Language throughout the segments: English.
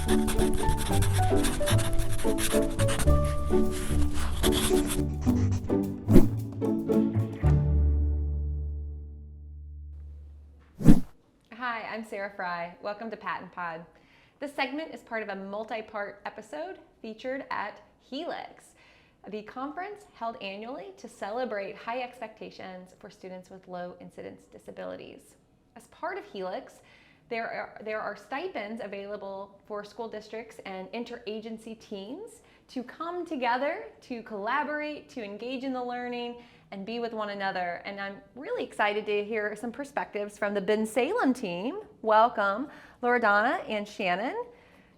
Hi, I'm Sarah Fry. Welcome to PaTTANpod. This segment is part of a multi-part episode featured at HELIX, the conference held annually to celebrate high expectations for students with low-incidence disabilities. As part of HELIX, there are stipends available for school districts and interagency teams to come together, to collaborate, to engage in the learning, and be with one another. And I'm really excited to hear some perspectives from the Bensalem team. Welcome, Lorendana and Shannon.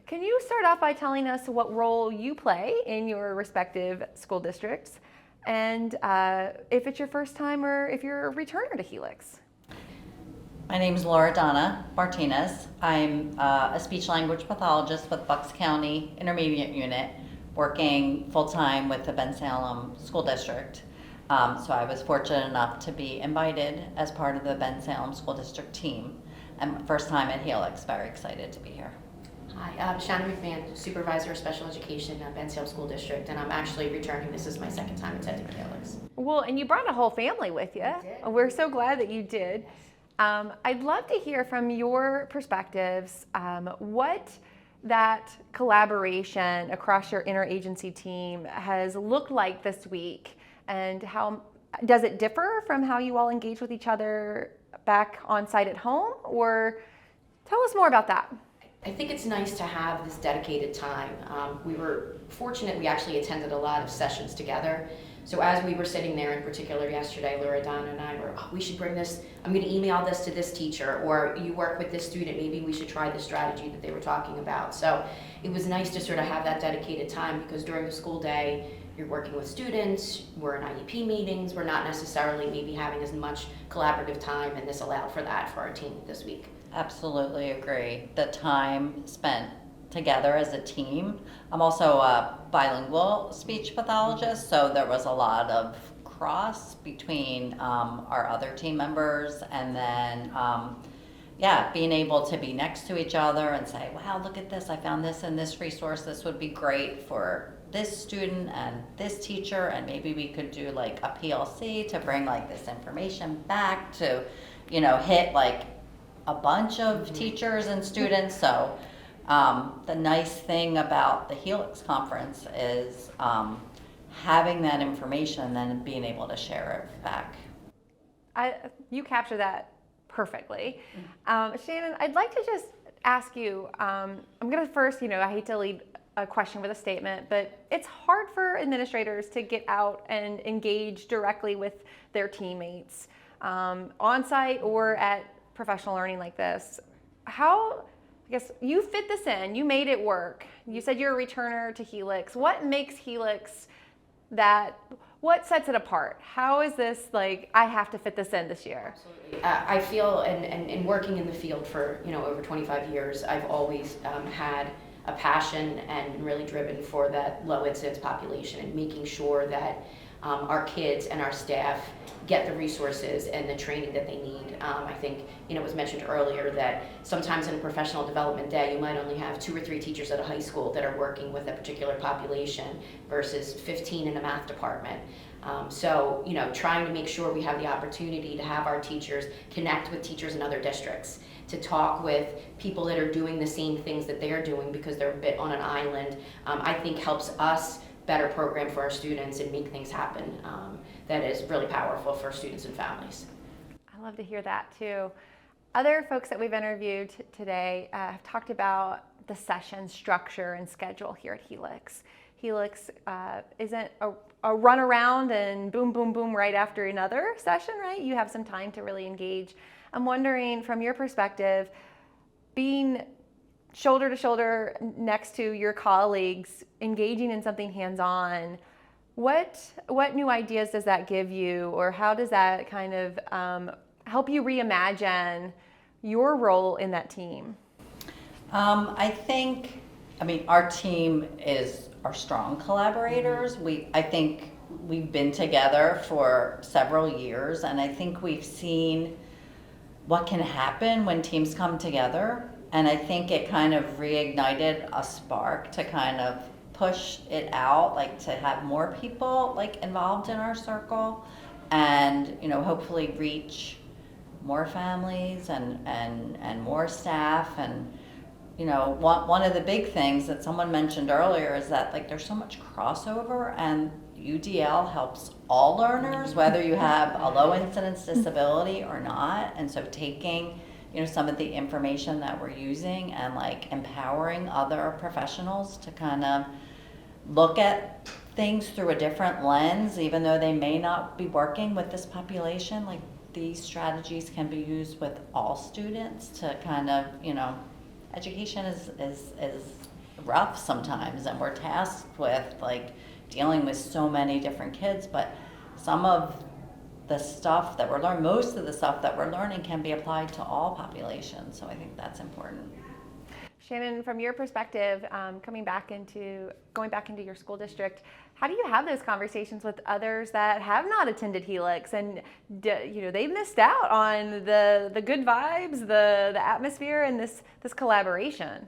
Can you start off by telling us what role you play in your respective school districts, and if it's your first time or if you're a returner to HELIX? My name is Lorendana Martinez. I'm a speech language pathologist with Bucks County Intermediate Unit, working full-time with the Bensalem School District. So I was fortunate enough to be invited as part of the Bensalem School District team. And first time at HELIX, very excited to be here. Hi, I'm Shannon McMahon, Supervisor of Special Education at Bensalem School District, and I'm actually returning. This is my second time attending HELIX. Well, and you brought a whole family with you. We're so glad that you did. I'd love to hear from your perspectives what that collaboration across your interagency team has looked like this week, and how does it differ from how you all engage with each other back on site at home? Or tell us more about that. I think it's nice to have this dedicated time. We were fortunate we actually attended a lot of sessions together. So as we were sitting there, in particular yesterday, Lorendana and I were, we should bring this, I'm going to email this to this teacher, or you work with this student, maybe we should try this strategy that they were talking about. So it was nice to sort of have that dedicated time, because during the school day, you're working with students, we're in IEP meetings, we're not necessarily maybe having as much collaborative time, and this allowed for that for our team this week. Absolutely agree. The time spent together as a team. I'm also a bilingual speech pathologist, so there was a lot of cross between our other team members, and then being able to be next to each other and say, wow, look at this, I found this in this resource, this would be great for this student and this teacher, and maybe we could do like a PLC to bring like this information back to, hit like a bunch of teachers and students. So the nice thing about the HELIX conference is having that information and then being able to share it back. You capture that perfectly. Shannon, I'd like to just ask you, I'm going to first, I hate to lead a question with a statement, but it's hard for administrators to get out and engage directly with their teammates on site or at professional learning like this. How, I guess, you fit this in, you made it work. You said you're a returner to HELIX. What makes HELIX what sets it apart? How is this like, I have to fit this in this year? Absolutely. I feel, and working in the field for over 25 years, I've always had a passion and really driven for that low incidence population, and making sure that our kids and our staff get the resources and the training that they need. I think, it was mentioned earlier that sometimes in a professional development day, you might only have 2 or 3 teachers at a high school that are working with a particular population versus 15 in a math department. So, trying to make sure we have the opportunity to have our teachers connect with teachers in other districts, to talk with people that are doing the same things that they're doing because they're a bit on an island, I think helps us better program for our students and make things happen. That is really powerful for students and families. I love to hear that too. Other folks that we've interviewed today have talked about the session structure and schedule here at HELIX. HELIX isn't a run around and boom, boom, boom right after another session, right? You have some time to really engage. I'm wondering, from your perspective, being shoulder to shoulder next to your colleagues, engaging in something hands-on, what new ideas does that give you, or how does that kind of help you reimagine your role in that team? I mean, our team are strong collaborators. I think we've been together for several years, and I think we've seen what can happen when teams come together. And I think it kind of reignited a spark to kind of push it out, like to have more people like involved in our circle, and hopefully reach more families and more staff. And one of the big things that someone mentioned earlier is that like there's so much crossover, and UDL helps all learners, whether you have a low incidence disability or not. And so taking some of the information that we're using and like empowering other professionals to kind of look at things through a different lens, even though they may not be working with this population, like these strategies can be used with all students to kind of, education is rough sometimes, and we're tasked with like dealing with so many different kids, but some of the stuff that we're learning, most of the stuff that we're learning can be applied to all populations. So I think that's important. Shannon, from your perspective, going back into your school district, how do you have those conversations with others that have not attended HELIX and they've missed out on the good vibes, the atmosphere, and this collaboration?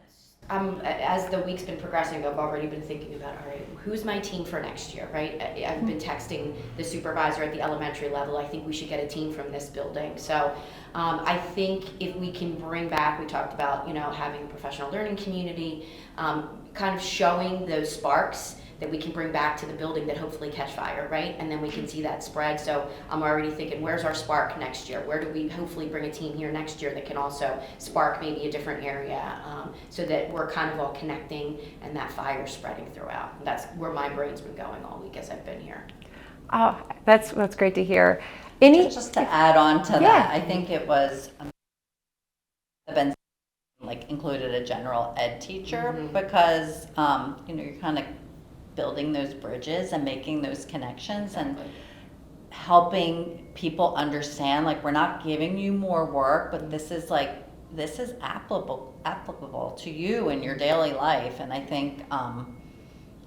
As the week's been progressing, I've already been thinking about, all right, who's my team for next year, right? I've been texting the supervisor at the elementary level. I think we should get a team from this building. So I think if we can bring back, we talked about, having a professional learning community, kind of showing those sparks that we can bring back to the building that hopefully catch fire, right? And then we can see that spread. So I'm already thinking, where's our spark next year? Where do we hopefully bring a team here next year that can also spark maybe a different area, so that we're kind of all connecting and that fire spreading throughout. And that's where my brain's been going all week as I've been here. Oh, that's great to hear. Just to add on to that, I think it was the Bensalem like included a general ed teacher, because you're kind of building those bridges and making those connections and helping people understand, like, we're not giving you more work, but this is applicable to you in your daily life. And I think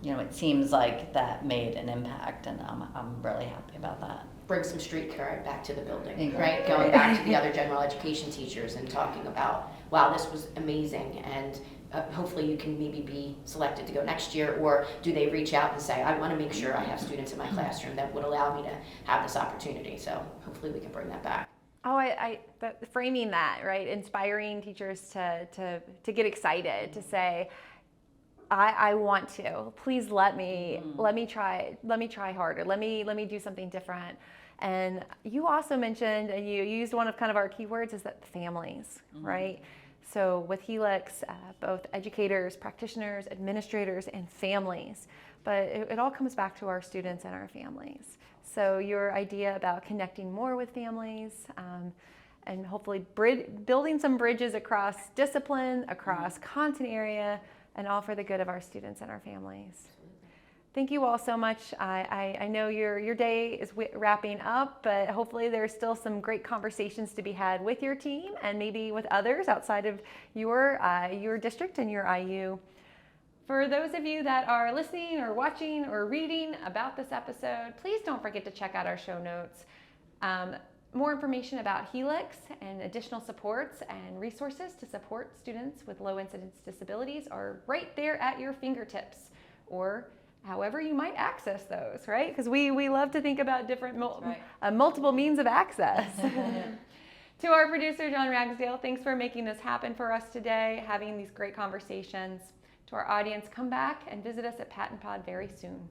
it seems like that made an impact, and I'm really happy about that. Bring some street cred back to the building, Exactly. right? Going back to the other general education teachers and talking about, wow, this was amazing, and hopefully you can maybe be selected to go next year, or do they reach out and say, I want to make sure I have students in my classroom that would allow me to have this opportunity. So hopefully we can bring that back. Oh, framing that, right? Inspiring teachers to get excited, to say, I want to. Please let me try harder. Let me do something different. And you also mentioned, and you used one of kind of our keywords, is that families, right? So with HELIX, both educators, practitioners, administrators, and families. But it all comes back to our students and our families. So your idea about connecting more with families, and hopefully building some bridges across discipline, across content area, and all for the good of our students and our families. Thank you all so much. I know your day is wrapping up, but hopefully there's still some great conversations to be had with your team and maybe with others outside of your district and your IU. For those of you that are listening or watching or reading about this episode, please don't forget to check out our show notes. More information about HELIX and additional supports and resources to support students with low incidence disabilities are right there at your fingertips, or however you might access those, right? Because we love to think about different multiple means of access. To our producer, John Ragsdale, thanks for making this happen for us today, having these great conversations. To our audience, come back and visit us at PaTTANpod very soon.